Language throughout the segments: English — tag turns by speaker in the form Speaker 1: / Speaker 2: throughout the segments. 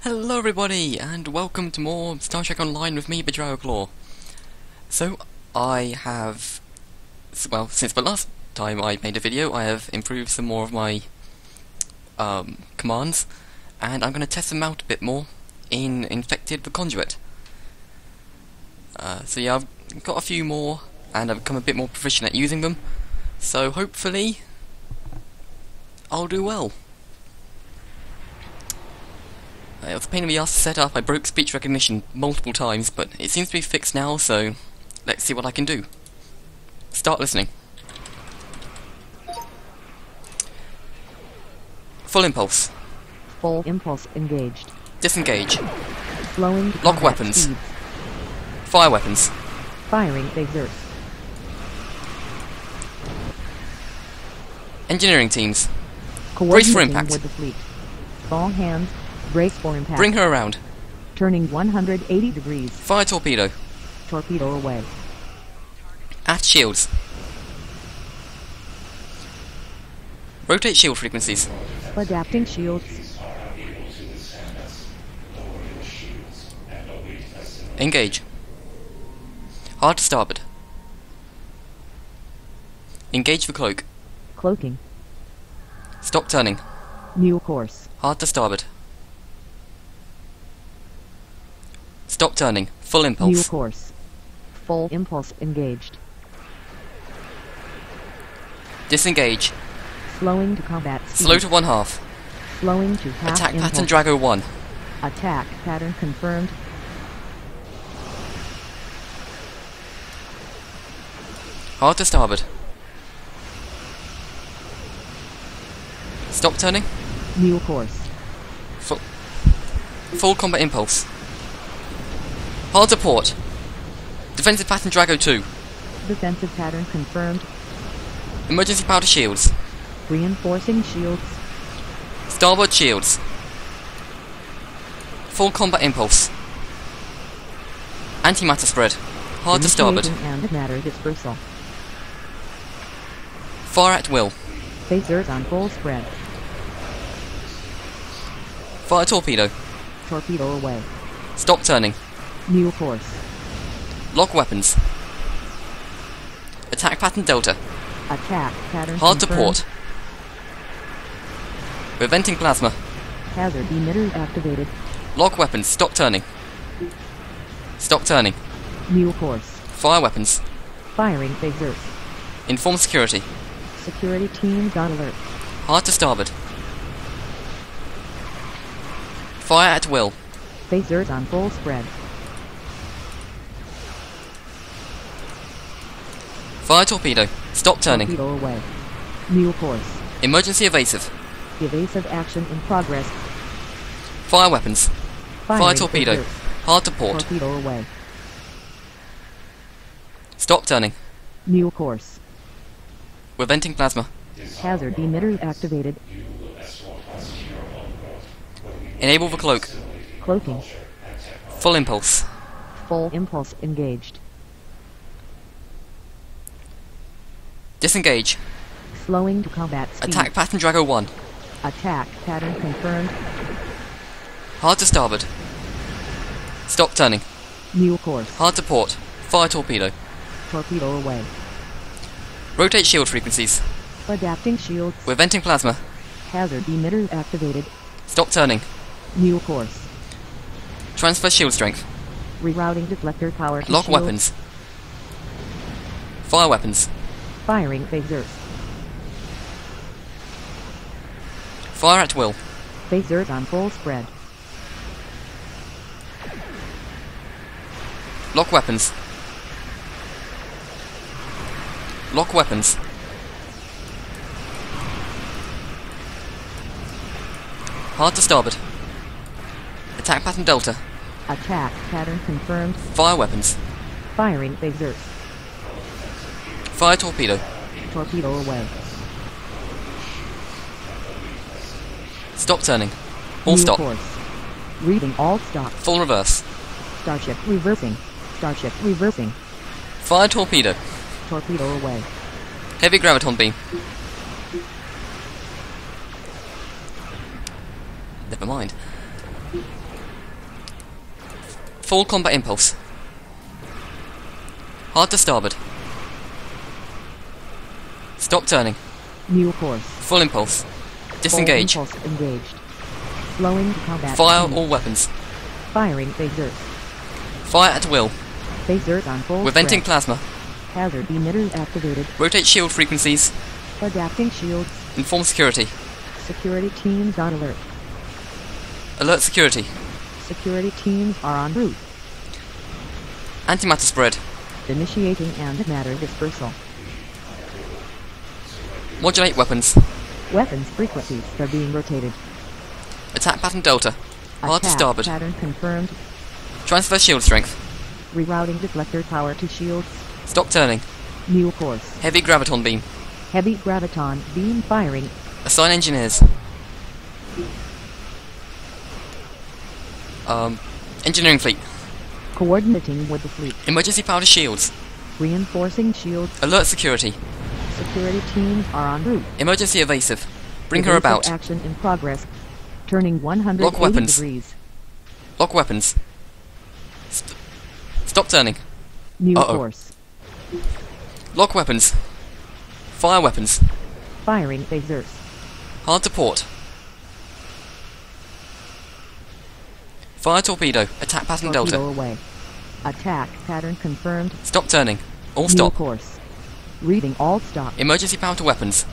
Speaker 1: Hello everybody, and welcome to more Star Trek Online with me, TheDragoclaw. So, I have, well, since the last time I made a video, I have improved some more of my commands, and I'm going to test them out a bit more in Infected the Conduit. So yeah, I've got a few more, and I've become a bit more proficient at using them, so hopefully I'll do well. It was a pain in the ass to set up. I broke speech recognition multiple times, but it seems to be fixed now, so let's see what I can do. Start listening. Full impulse.
Speaker 2: Full impulse engaged.
Speaker 1: Disengage.
Speaker 2: Slowing to
Speaker 1: Lock
Speaker 2: combat
Speaker 1: weapons.
Speaker 2: speeds.
Speaker 1: Fire weapons.
Speaker 2: Firing phasers.
Speaker 1: Engineering teams. Brace for
Speaker 2: Coordinating
Speaker 1: impact.
Speaker 2: with the fleet. All hands, brace for impact.
Speaker 1: Bring her around.
Speaker 2: Turning 180 degrees.
Speaker 1: Fire torpedo.
Speaker 2: Torpedo away.
Speaker 1: Aft shields. Rotate shield frequencies.
Speaker 2: Adapting shields.
Speaker 1: Engage. Hard to starboard. Engage the cloak.
Speaker 2: Cloaking.
Speaker 1: Stop turning.
Speaker 2: New course.
Speaker 1: Hard to starboard. Stop turning. Full
Speaker 2: New
Speaker 1: impulse.
Speaker 2: course. Full impulse engaged.
Speaker 1: Disengage.
Speaker 2: Slowing to combat speed.
Speaker 1: Slow to 1/2.
Speaker 2: Slowing to half
Speaker 1: Attack
Speaker 2: impulse.
Speaker 1: pattern Drago 1.
Speaker 2: Attack pattern confirmed.
Speaker 1: Hard to starboard. Stop turning.
Speaker 2: New course.
Speaker 1: Full combat impulse. Hard to port. Defensive pattern Drago 2.
Speaker 2: Defensive pattern confirmed.
Speaker 1: Emergency powder shields.
Speaker 2: Reinforcing shields.
Speaker 1: Starboard shields. Full combat impulse. Antimatter spread. Hard to starboard.
Speaker 2: Initiating antimatter dispersal.
Speaker 1: Fire at will.
Speaker 2: Phasers on full spread.
Speaker 1: Fire torpedo.
Speaker 2: Torpedo away.
Speaker 1: Stop turning.
Speaker 2: New course.
Speaker 1: Lock weapons. Attack pattern Delta.
Speaker 2: Attack pattern
Speaker 1: Hard to
Speaker 2: confirmed.
Speaker 1: port. Preventing plasma.
Speaker 2: Hazard emitters activated.
Speaker 1: Lock weapons. Stop turning. Stop turning.
Speaker 2: New course.
Speaker 1: Fire weapons.
Speaker 2: Firing phasers.
Speaker 1: Inform security.
Speaker 2: Security teams on alert.
Speaker 1: Hard to starboard. Fire at will.
Speaker 2: Phasers on full spread.
Speaker 1: Fire torpedo. Stop turning.
Speaker 2: Torpedo away. New course.
Speaker 1: Emergency evasive.
Speaker 2: Evasive action in progress.
Speaker 1: Fire weapons. Fire
Speaker 2: Firing
Speaker 1: torpedo.
Speaker 2: phasers.
Speaker 1: Hard to port.
Speaker 2: Torpedo away.
Speaker 1: Stop turning.
Speaker 2: New course.
Speaker 1: Preventing plasma.
Speaker 2: Hazard emitters activated.
Speaker 1: Enable the cloak.
Speaker 2: Cloaking.
Speaker 1: Full impulse.
Speaker 2: Full impulse engaged.
Speaker 1: Disengage.
Speaker 2: Slowing to combat speed.
Speaker 1: Attack pattern Drago 1.
Speaker 2: Attack pattern confirmed.
Speaker 1: Hard to starboard. Stop turning.
Speaker 2: New course.
Speaker 1: Hard to port. Fire torpedo.
Speaker 2: Torpedo away.
Speaker 1: Rotate shield frequencies.
Speaker 2: Adapting shields.
Speaker 1: Preventing plasma.
Speaker 2: Hazard emitters activated.
Speaker 1: Stop turning.
Speaker 2: New course.
Speaker 1: Transfer shield strength.
Speaker 2: Rerouting deflector power to
Speaker 1: Lock
Speaker 2: shield.
Speaker 1: weapons. Fire weapons.
Speaker 2: Firing phasers.
Speaker 1: Fire at will.
Speaker 2: Phasers on full spread.
Speaker 1: Lock weapons. Lock weapons. Hard to starboard. Attack pattern Delta.
Speaker 2: Attack pattern confirmed.
Speaker 1: Fire weapons.
Speaker 2: Firing phasers.
Speaker 1: Fire torpedo.
Speaker 2: Torpedo away.
Speaker 1: Stop turning. All
Speaker 2: New
Speaker 1: stop.
Speaker 2: course. Reading all stop.
Speaker 1: Full reverse.
Speaker 2: Starship reversing. Starship reversing.
Speaker 1: Fire torpedo.
Speaker 2: Torpedo away.
Speaker 1: Heavy graviton beam. Never mind. Full combat impulse. Hard to starboard. Stop turning.
Speaker 2: New course.
Speaker 1: Full impulse. Disengage.
Speaker 2: Full impulse engaged. Slowing to combat.
Speaker 1: Fire
Speaker 2: speed.
Speaker 1: all weapons.
Speaker 2: Firing phasers.
Speaker 1: Fire at will.
Speaker 2: Phasers on full
Speaker 1: We're venting
Speaker 2: spread.
Speaker 1: plasma.
Speaker 2: Hazard emitters activated.
Speaker 1: Rotate shield frequencies.
Speaker 2: Adapting shields.
Speaker 1: Inform security.
Speaker 2: Security teams on alert.
Speaker 1: Alert security.
Speaker 2: Security teams are en route.
Speaker 1: Antimatter spread.
Speaker 2: Initiating antimatter dispersal.
Speaker 1: Modulate weapons.
Speaker 2: Weapons frequencies are being rotated.
Speaker 1: Attack pattern delta. Hard to
Speaker 2: Attack
Speaker 1: starboard.
Speaker 2: pattern confirmed.
Speaker 1: Transfer shield strength.
Speaker 2: Rerouting deflector power to shields.
Speaker 1: Stop turning.
Speaker 2: New course.
Speaker 1: Heavy graviton beam.
Speaker 2: Heavy graviton beam firing.
Speaker 1: Assign engineers. Engineering fleet.
Speaker 2: Coordinating with the fleet.
Speaker 1: Emergency power to shields.
Speaker 2: Reinforcing shields.
Speaker 1: Alert security.
Speaker 2: Security teams are en route.
Speaker 1: Emergency evasive. Bring her
Speaker 2: Evasive
Speaker 1: about.
Speaker 2: Action in progress. Turning 180
Speaker 1: Lock weapons.
Speaker 2: degrees.
Speaker 1: Lock weapons. Stop turning.
Speaker 2: New
Speaker 1: Uh-oh.
Speaker 2: course.
Speaker 1: Lock weapons. Fire weapons.
Speaker 2: Firing phasers.
Speaker 1: Hard to port. Fire torpedo. Attack pattern
Speaker 2: Torpedo
Speaker 1: delta.
Speaker 2: away. Attack pattern confirmed.
Speaker 1: Stop turning. All
Speaker 2: New
Speaker 1: stop.
Speaker 2: course. Reading all stop.
Speaker 1: Emergency power to weapons.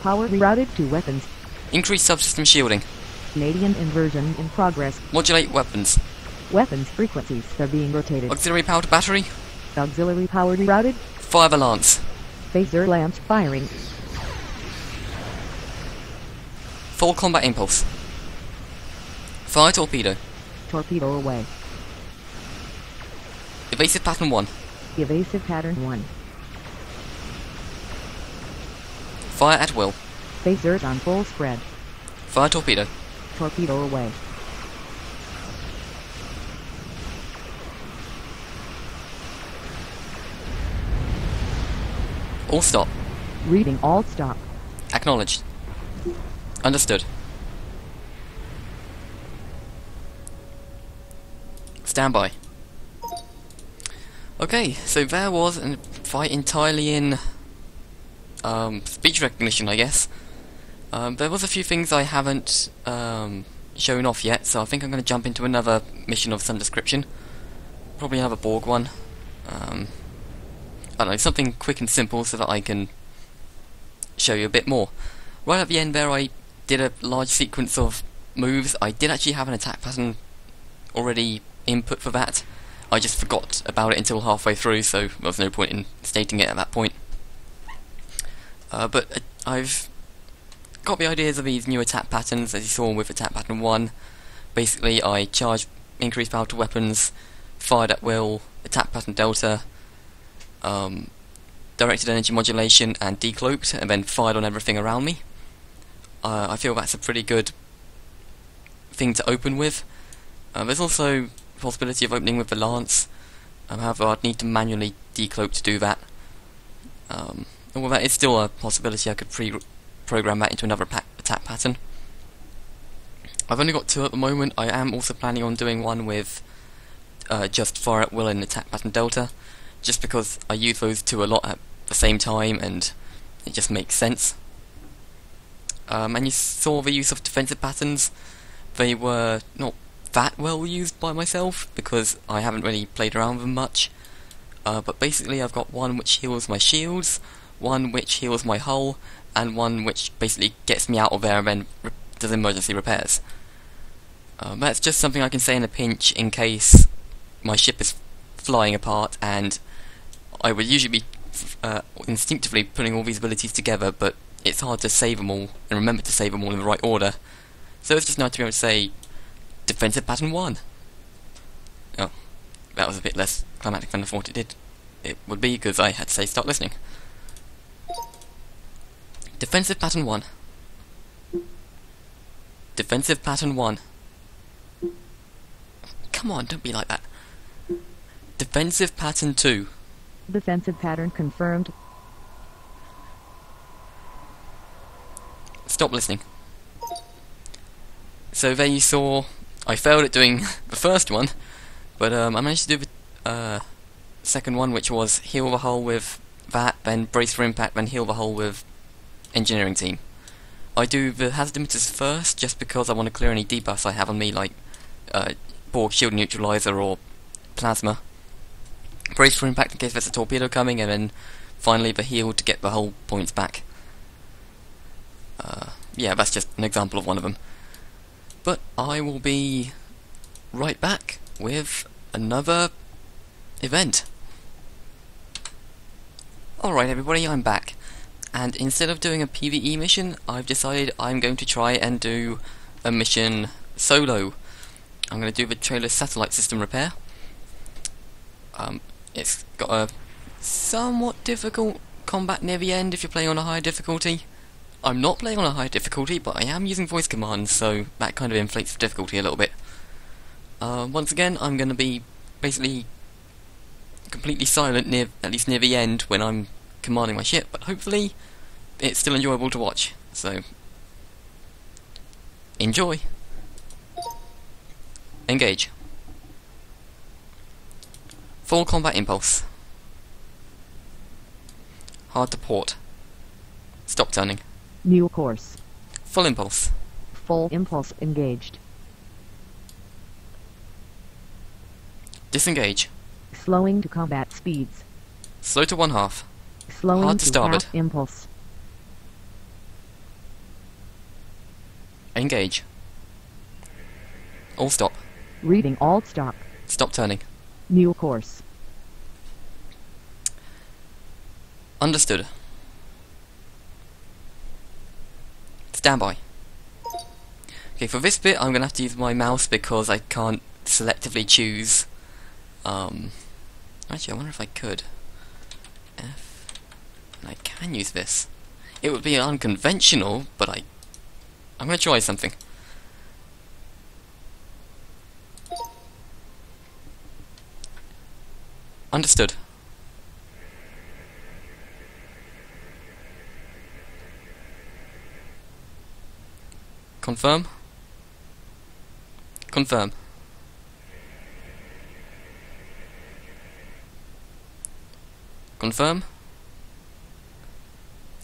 Speaker 2: Power rerouted to weapons.
Speaker 1: Increase subsystem shielding.
Speaker 2: Canadian inversion in progress.
Speaker 1: Modulate weapons.
Speaker 2: Weapons frequencies are being rotated.
Speaker 1: Auxiliary power to battery.
Speaker 2: Auxiliary power rerouted.
Speaker 1: Fire the lance.
Speaker 2: Phaser lamps firing.
Speaker 1: Full combat impulse. Fire torpedo.
Speaker 2: Torpedo away.
Speaker 1: Evasive pattern 1.
Speaker 2: Evasive pattern 1.
Speaker 1: Fire at will.
Speaker 2: Phasers on full spread.
Speaker 1: Fire torpedo.
Speaker 2: Torpedo away.
Speaker 1: All stop.
Speaker 2: Reading all stop.
Speaker 1: Acknowledged. Understood. Stand by. Okay, so there was a fight entirely in speech recognition, I guess. There was a few things I haven't shown off yet, so I think I'm going to jump into another mission of some description. Probably another Borg one. I don't know, something quick and simple so that I can show you a bit more. Right at the end there I did a large sequence of moves. I did actually have an attack pattern already input for that. I just forgot about it until halfway through, so there was no point in stating it at that point. But I've got the ideas of these new attack patterns, as you saw with attack pattern 1. Basically I charged increased power to weapons, fired at will, attack pattern delta, directed energy modulation and decloaked, and then fired on everything around me. I feel that's a pretty good thing to open with. There's also the possibility of opening with the lance. However, I'd need to manually decloak to do that. Well, that is still a possibility. I could program that into another attack pattern. I've only got 2 at the moment. I am also planning on doing one with just fire at will and attack pattern delta, just because I use those 2 a lot at the same time and it just makes sense. And you saw the use of defensive patterns. They were not that well used by myself because I haven't really played around with them much. But basically I've got one which heals my shields, one which heals my hull, and one which basically gets me out of there and then does emergency repairs. That's just something I can say in a pinch in case my ship is flying apart, and I would usually be instinctively putting all these abilities together, but it's hard to save them all and remember to save them all in the right order. So it's just nice to be able to say defensive pattern 1. Oh, that was a bit less climactic than I thought it would be, because I had to say start listening. Defensive pattern 1. Defensive pattern 1. Come on, don't be like that. Defensive pattern 2.
Speaker 2: Defensive pattern confirmed.
Speaker 1: Stop listening. So there you saw, I failed at doing the first one, But I managed to do the second one, which was heal the hull with that, then brace for impact, then heal the hull with engineering team. I do the hazard emitters first, just because I want to clear any debuffs I have on me, like Borg shield neutralizer or plasma. Brace for impact in case there's a torpedo coming, and then finally the heal to get the hull points back. Yeah, that's just an example of one of them. But I will be right back with another event. Alright everybody, I'm back. And instead of doing a PvE mission, I've decided I'm going to try and do a mission solo. I'm going to do the trailer's satellite system repair. It's got a somewhat difficult combat near the end if you're playing on a high difficulty. I'm not playing on a high difficulty, but I am using voice commands, so that kind of inflates the difficulty a little bit. Once again, I'm going to be basically completely silent, at least near the end, when I'm commanding my ship, but hopefully it's still enjoyable to watch, so enjoy! Engage. Full combat impulse. Hard to port. Stop turning.
Speaker 2: New course.
Speaker 1: Full impulse.
Speaker 2: Full impulse engaged.
Speaker 1: Disengage.
Speaker 2: Slowing to combat speeds.
Speaker 1: Slow to 1/2.
Speaker 2: Slowing
Speaker 1: Hard to
Speaker 2: to
Speaker 1: starboard.
Speaker 2: half impulse.
Speaker 1: Engage. All stop.
Speaker 2: Reading alt stop.
Speaker 1: Stop turning.
Speaker 2: New course.
Speaker 1: Understood. Standby. Okay, for this bit I'm gonna have to use my mouse because I can't selectively choose. Actually, I wonder if I could. F. And I can use this. It would be unconventional, but I'm gonna try something. Understood. Confirm. Confirm. Confirm.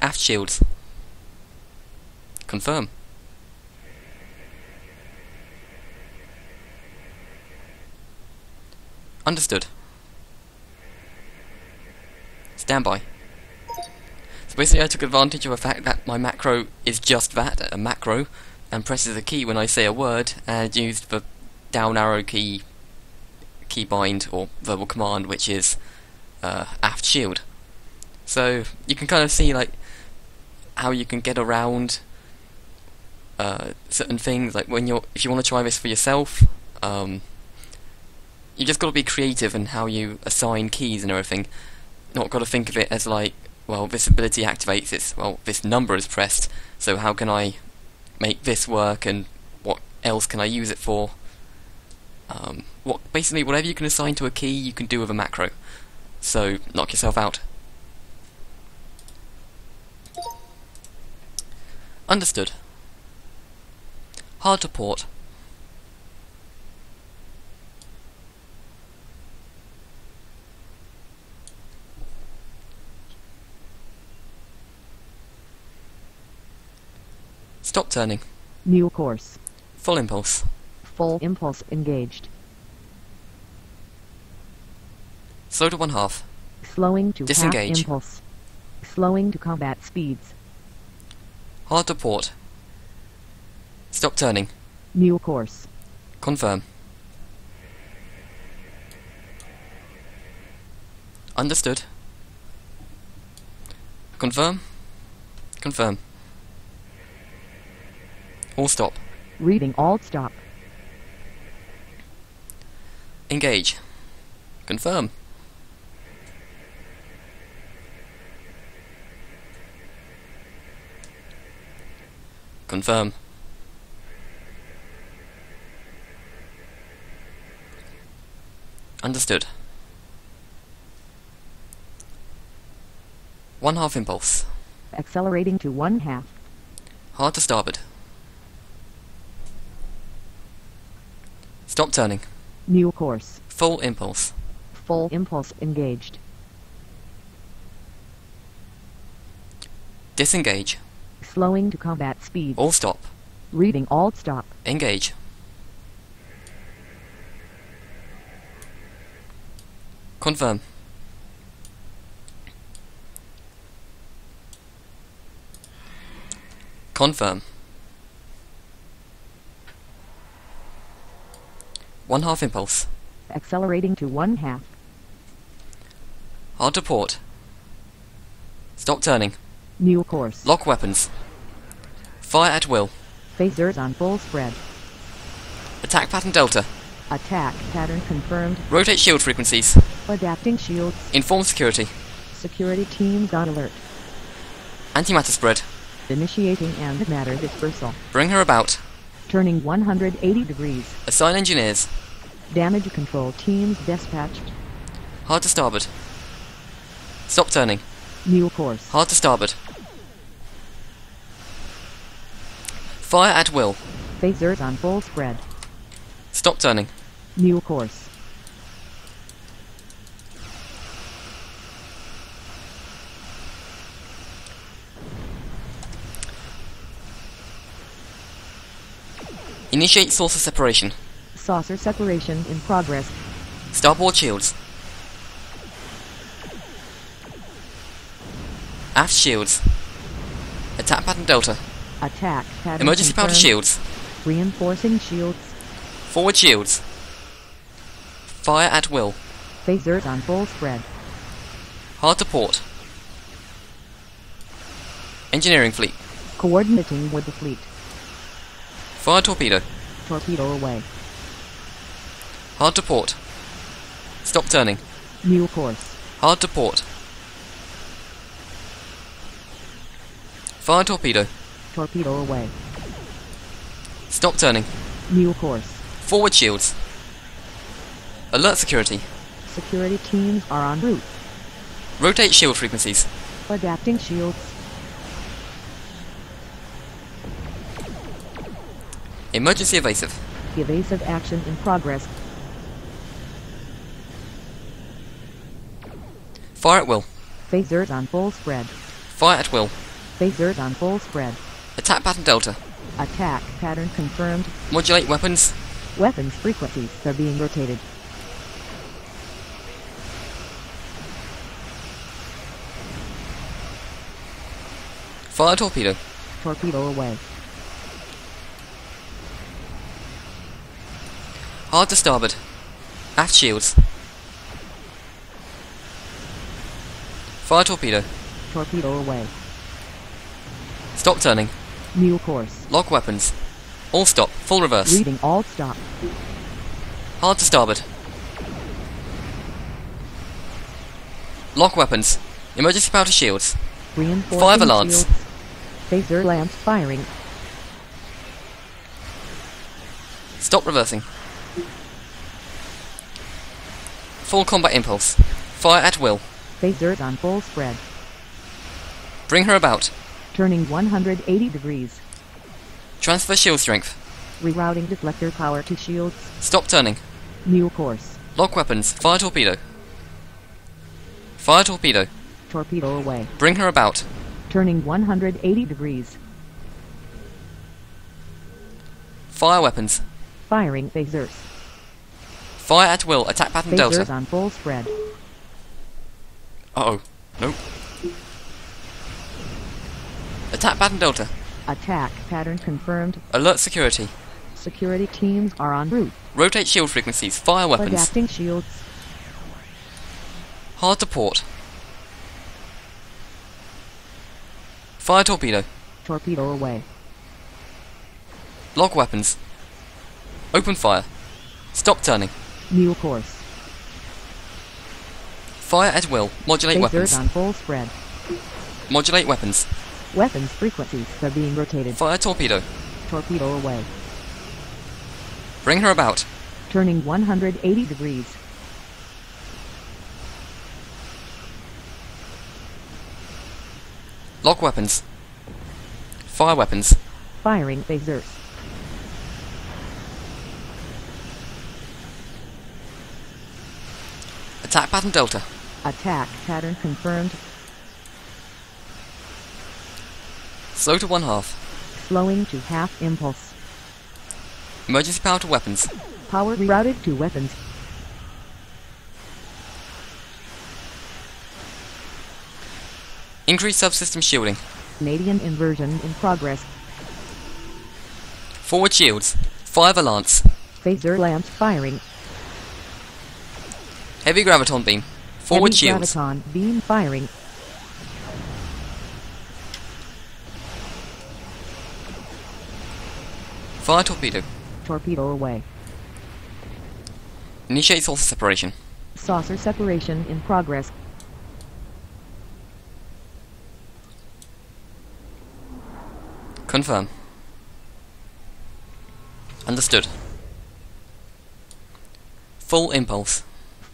Speaker 1: Aft shields. Confirm. Understood. Standby. So basically I took advantage of the fact that my macro is just that, a macro, and presses a key when I say a word, and used the down arrow key bind, or verbal command, which is aft shield. So you can kind of see like how you can get around certain things, like if you want to try this for yourself, you just got to be creative in how you assign keys and everything. Not got to think of it as like, well, this ability activates this, well, this number is pressed, so how can I make this work, and what else can I use it for? Basically whatever you can assign to a key you can do with a macro, so knock yourself out. Understood. Hard to port. Stop turning.
Speaker 2: New course.
Speaker 1: Full impulse.
Speaker 2: Full impulse engaged.
Speaker 1: Slow to 1/2.
Speaker 2: Slowing to
Speaker 1: Disengage.
Speaker 2: half impulse. Slowing to combat speeds.
Speaker 1: Hard to port. Stop turning.
Speaker 2: New course.
Speaker 1: Confirm. Understood. Confirm. Confirm. All stop.
Speaker 2: Reading alt stop.
Speaker 1: Engage. Confirm. Confirm. Understood. 1/2 impulse.
Speaker 2: Accelerating to 1/2.
Speaker 1: Hard to starboard. Stop turning.
Speaker 2: New course.
Speaker 1: Full impulse.
Speaker 2: Full impulse engaged.
Speaker 1: Disengage.
Speaker 2: Slowing to combat speed.
Speaker 1: All stop.
Speaker 2: Reading alt stop.
Speaker 1: Engage. Confirm. Confirm. 1/2 impulse.
Speaker 2: Accelerating to 1/2.
Speaker 1: Hard to port. Stop turning.
Speaker 2: New course.
Speaker 1: Lock weapons. Fire at will.
Speaker 2: Phasers on full spread.
Speaker 1: Attack pattern delta.
Speaker 2: Attack pattern confirmed.
Speaker 1: Rotate shield frequencies.
Speaker 2: Adapting shields.
Speaker 1: Inform security.
Speaker 2: Security teams on alert.
Speaker 1: Antimatter spread.
Speaker 2: Initiating antimatter dispersal.
Speaker 1: Bring her about.
Speaker 2: Turning 180 degrees.
Speaker 1: Assign engineers.
Speaker 2: Damage control teams dispatched.
Speaker 1: Hard to starboard. Stop turning.
Speaker 2: New course.
Speaker 1: Hard to starboard. Fire at will.
Speaker 2: Phasers on full spread.
Speaker 1: Stop turning.
Speaker 2: New course.
Speaker 1: Initiate saucer separation.
Speaker 2: Saucer separation in progress.
Speaker 1: Starboard shields. Aft shields. Attack pattern delta.
Speaker 2: Attack pattern
Speaker 1: Emergency powder
Speaker 2: confirmed.
Speaker 1: shields.
Speaker 2: Reinforcing shields.
Speaker 1: Forward shields. Fire at will.
Speaker 2: Phasers on full spread.
Speaker 1: Hard to port. Engineering fleet.
Speaker 2: Coordinating with the fleet.
Speaker 1: Fire torpedo.
Speaker 2: Torpedo away.
Speaker 1: Hard to port. Stop turning.
Speaker 2: New course.
Speaker 1: Hard to port. Fire torpedo.
Speaker 2: Torpedo away.
Speaker 1: Stop turning.
Speaker 2: New course.
Speaker 1: Forward shields. Alert security.
Speaker 2: Security teams are en route.
Speaker 1: Rotate shield frequencies.
Speaker 2: Adapting shields.
Speaker 1: Emergency evasive.
Speaker 2: Evasive action in progress.
Speaker 1: Fire at will.
Speaker 2: Phasers on full spread.
Speaker 1: Fire at will.
Speaker 2: Phasers on full spread.
Speaker 1: Attack pattern delta.
Speaker 2: Attack pattern confirmed.
Speaker 1: Modulate weapons.
Speaker 2: Weapons frequencies are being rotated.
Speaker 1: Fire torpedo.
Speaker 2: Torpedo away.
Speaker 1: Hard to starboard. Aft shields. Fire torpedo.
Speaker 2: Torpedo away.
Speaker 1: Stop turning.
Speaker 2: New course.
Speaker 1: Lock weapons. All stop. Full reverse.
Speaker 2: Reading alt stop.
Speaker 1: Hard to starboard. Lock weapons. Emergency powder shields.
Speaker 2: Reinforcing
Speaker 1: Fire alarms.
Speaker 2: shields. Phaser lamps firing.
Speaker 1: Stop reversing. Full combat impulse. Fire at will.
Speaker 2: Phasers on full spread.
Speaker 1: Bring her about.
Speaker 2: Turning 180 degrees.
Speaker 1: Transfer shield strength.
Speaker 2: Rerouting deflector power to shields.
Speaker 1: Stop turning.
Speaker 2: New course.
Speaker 1: Lock weapons. Fire torpedo. Fire torpedo.
Speaker 2: Torpedo away.
Speaker 1: Bring her about.
Speaker 2: Turning 180 degrees.
Speaker 1: Fire weapons.
Speaker 2: Firing phasers.
Speaker 1: Fire at will. Attack pattern
Speaker 2: Phasers
Speaker 1: delta.
Speaker 2: on full spread.
Speaker 1: Uh-oh. Nope. Attack pattern delta.
Speaker 2: Attack pattern confirmed.
Speaker 1: Alert security.
Speaker 2: Security teams are en route.
Speaker 1: Rotate shield frequencies. Fire weapons.
Speaker 2: Adapting shields.
Speaker 1: Hard to port. Fire torpedo.
Speaker 2: Torpedo away.
Speaker 1: Lock weapons. Open fire. Stop turning.
Speaker 2: New course.
Speaker 1: Fire at will. Modulate
Speaker 2: Phasers
Speaker 1: weapons.
Speaker 2: on full spread.
Speaker 1: Modulate weapons.
Speaker 2: Weapons frequencies are being rotated.
Speaker 1: Fire torpedo.
Speaker 2: Torpedo away.
Speaker 1: Bring her about.
Speaker 2: Turning 180 degrees.
Speaker 1: Lock weapons. Fire weapons.
Speaker 2: Firing phasers.
Speaker 1: Attack pattern Delta.
Speaker 2: Attack pattern confirmed.
Speaker 1: Slow to 1/2.
Speaker 2: Slowing to half impulse.
Speaker 1: Emergency power to weapons.
Speaker 2: Power rerouted to weapons.
Speaker 1: Increase subsystem shielding.
Speaker 2: Canadian inversion in progress.
Speaker 1: Forward shields. Fire the lance.
Speaker 2: Phaser lamps firing.
Speaker 1: Heavy graviton beam. Forward
Speaker 2: Heavy
Speaker 1: shields.
Speaker 2: graviton beam firing.
Speaker 1: Fire torpedo.
Speaker 2: Torpedo away.
Speaker 1: Initiate saucer separation.
Speaker 2: Saucer separation in progress.
Speaker 1: Confirm. Understood. Full impulse.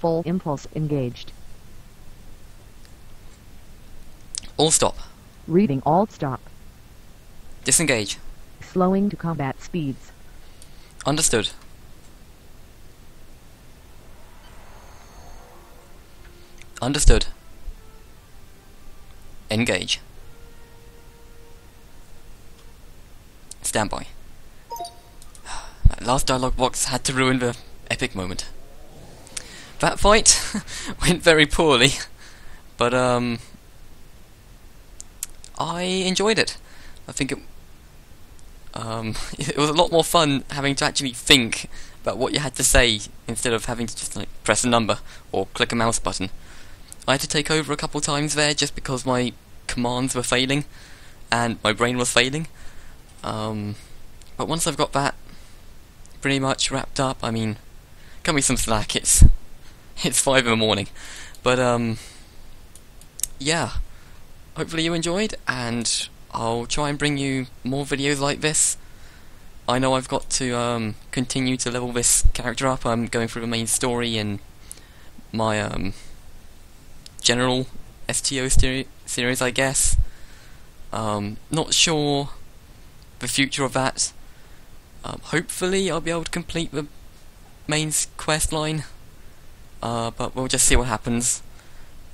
Speaker 2: Full impulse engaged.
Speaker 1: All stop.
Speaker 2: Reading alt stop.
Speaker 1: Disengage.
Speaker 2: Slowing to combat speeds.
Speaker 1: Understood. Understood. Engage. Standby. That last dialogue box had to ruin the epic moment. That fight went very poorly, but I enjoyed it. I think it was a lot more fun having to actually think about what you had to say instead of having to just like press a number or click a mouse button. I had to take over a couple times there just because my commands were failing and my brain was failing. But once I've got that pretty much wrapped up, I mean, cut me some slack, it's 5 in the morning. But yeah, hopefully you enjoyed, and I'll try and bring you more videos like this. I know I've got to continue to level this character up. I'm going through the main story and my general STO series, I guess. Not sure the future of that. Hopefully I'll be able to complete the main quest line, but we'll just see what happens.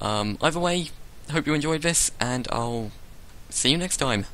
Speaker 1: Either way, hope you enjoyed this, and I'll see you next time.